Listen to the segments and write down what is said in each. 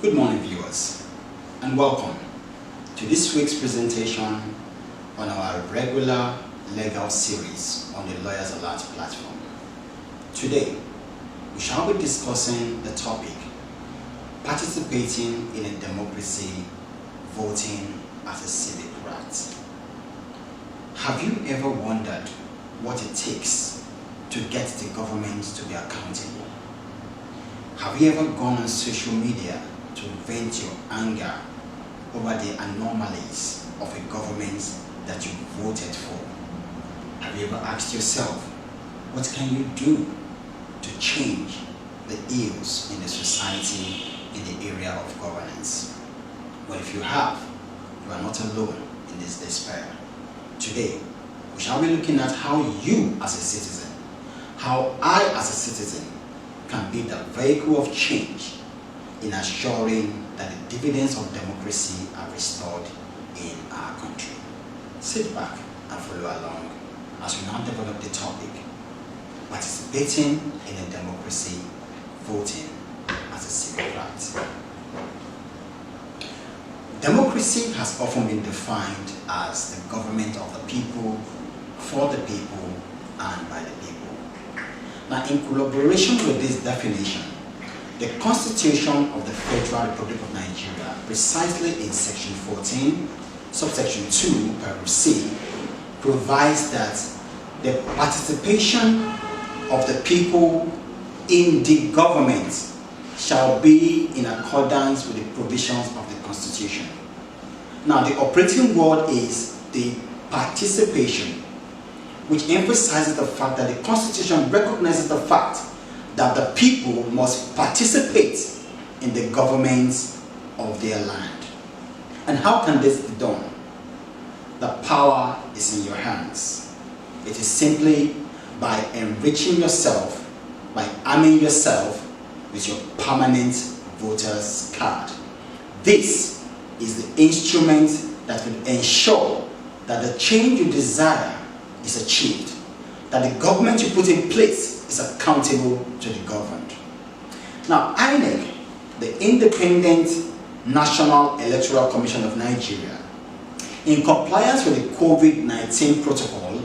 Good morning, viewers, and welcome to this week's presentation on our regular legal series on the Lawyers Alert platform. Today, we shall be discussing the topic, participating in a democracy, voting as a civic right. Have you ever wondered what it takes to get the government to be accountable? Have you ever gone on social media to vent your anger over the anomalies of a government that you voted for? Have you ever asked yourself, what can you do to change the ills in the society in the area of governance? Well, if you have, you are not alone in this despair. Today, we shall be looking at how you as a citizen, how I as a citizen can be the vehicle of change in assuring that the dividends of democracy are restored in our country. Sit back and follow along as we now develop the topic, participating in a democracy, voting as a civic right. Democracy has often been defined as the government of the people, for the people, and by the people. Now, in collaboration with this definition, the Constitution of the Federal Republic of Nigeria, precisely in Section 14, subsection 2, paragraph C, provides that the participation of the people in the government shall be in accordance with the provisions of the Constitution. Now, the operating word is the participation, which emphasizes the fact that the Constitution recognizes the fact that the people must participate in the government of their land. And how can this be done? The power is in your hands. It is simply by enriching yourself, by arming yourself with your permanent voter's card. This is the instrument that will ensure that the change you desire is achieved, that the government you put in place is accountable to the governed. Now, INEC, the Independent National Electoral Commission of Nigeria, in compliance with the COVID-19 protocol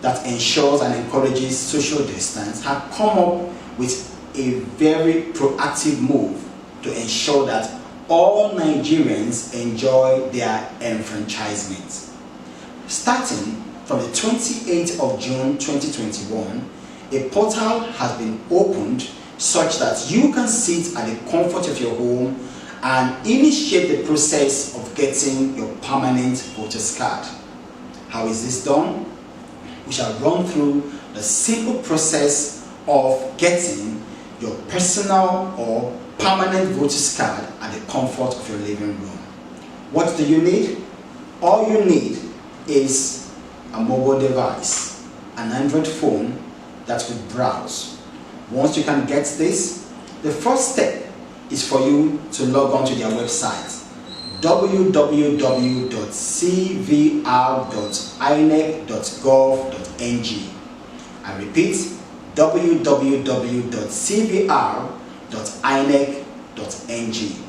that ensures and encourages social distance, have come up with a very proactive move to ensure that all Nigerians enjoy their enfranchisement. Starting from the 28th of June 2021, a portal has been opened such that you can sit at the comfort of your home and initiate the process of getting your permanent voter's card. How is this done? We shall run through the simple process of getting your personal or permanent voter's card at the comfort of your living room. What do you need? All you need is a mobile device, an Android phone that will browse. Once you can get this, the first step is for you to log on to their website, www.cvr.inec.gov.ng. I repeat, www.cvr.inec.ng.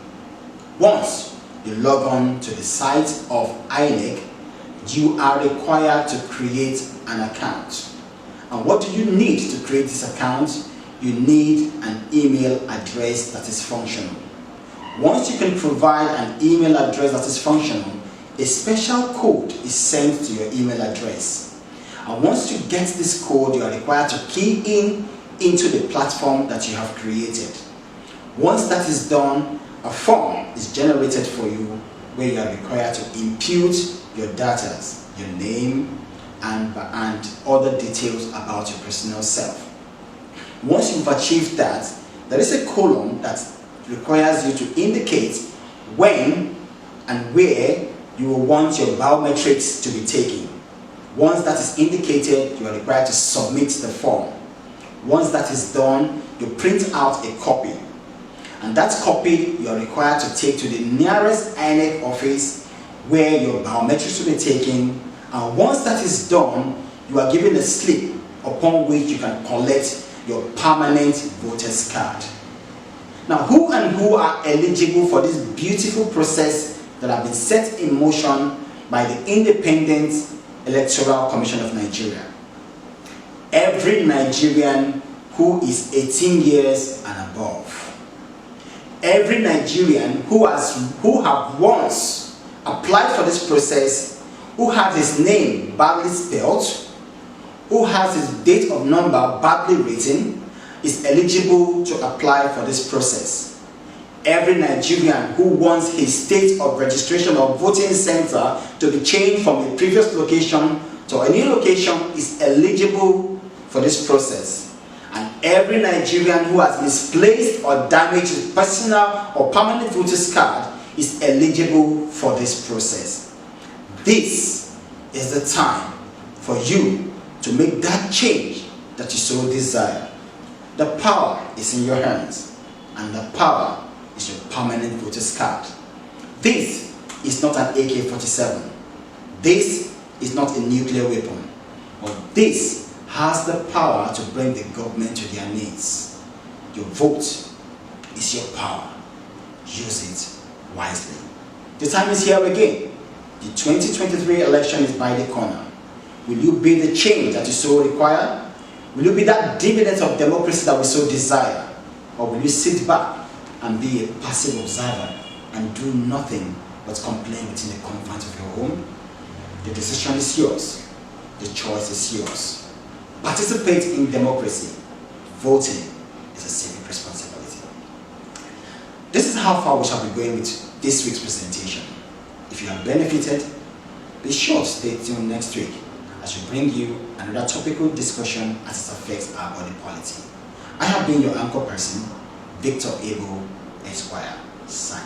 Once you log on to the site of INEC, you are required to create an account. And what do you need to create this account? You need an email address that is functional. Once you can provide an email address that is functional, a special code is sent to your email address. And once you get this code, you are required to key in into the platform that you have created. Once that is done, a form is generated for you where you are required to input your data, your name, and other details about your personal self. Once you've achieved that, there is a column that requires you to indicate when and where you will want your biometrics to be taken. Once that is indicated, you are required to submit the form. Once that is done, you print out a copy. And that copy you are required to take to the nearest INEC office where your biometrics will be taken. And once that is done, you are given a slip upon which you can collect your permanent voter's card. Now, who are eligible for this beautiful process that have been set in motion by the Independent Electoral Commission of Nigeria? Every Nigerian who is 18 years and above. Every Nigerian who have once applied for this process, who has his name badly spelled, who has his date of number badly written, is eligible to apply for this process. Every Nigerian who wants his state of registration or voting center to be changed from a previous location to a new location is eligible for this process. And every Nigerian who has misplaced or damaged his personal or permanent voter's card is eligible for this process. This is the time for you to make that change that you so desire. The power is in your hands, and the power is your permanent voter's card. This is not an AK-47. This is not a nuclear weapon. But this has the power to bring the government to their knees. Your vote is your power. Use it wisely. The time is here again. The 2023 election is by the corner. Will you be the change that you so require? Will you be that dividend of democracy that we so desire? Or will you sit back and be a passive observer and do nothing but complain within the confines of your home? The decision is yours. The choice is yours. Participate in democracy. Voting is a civic responsibility. This is how far we shall be going with this week's presentation. If you have benefited, be sure to stay tuned next week as we bring you another topical discussion as it affects our body polity. I have been your anchor person, Victor Abel Esquire, signing.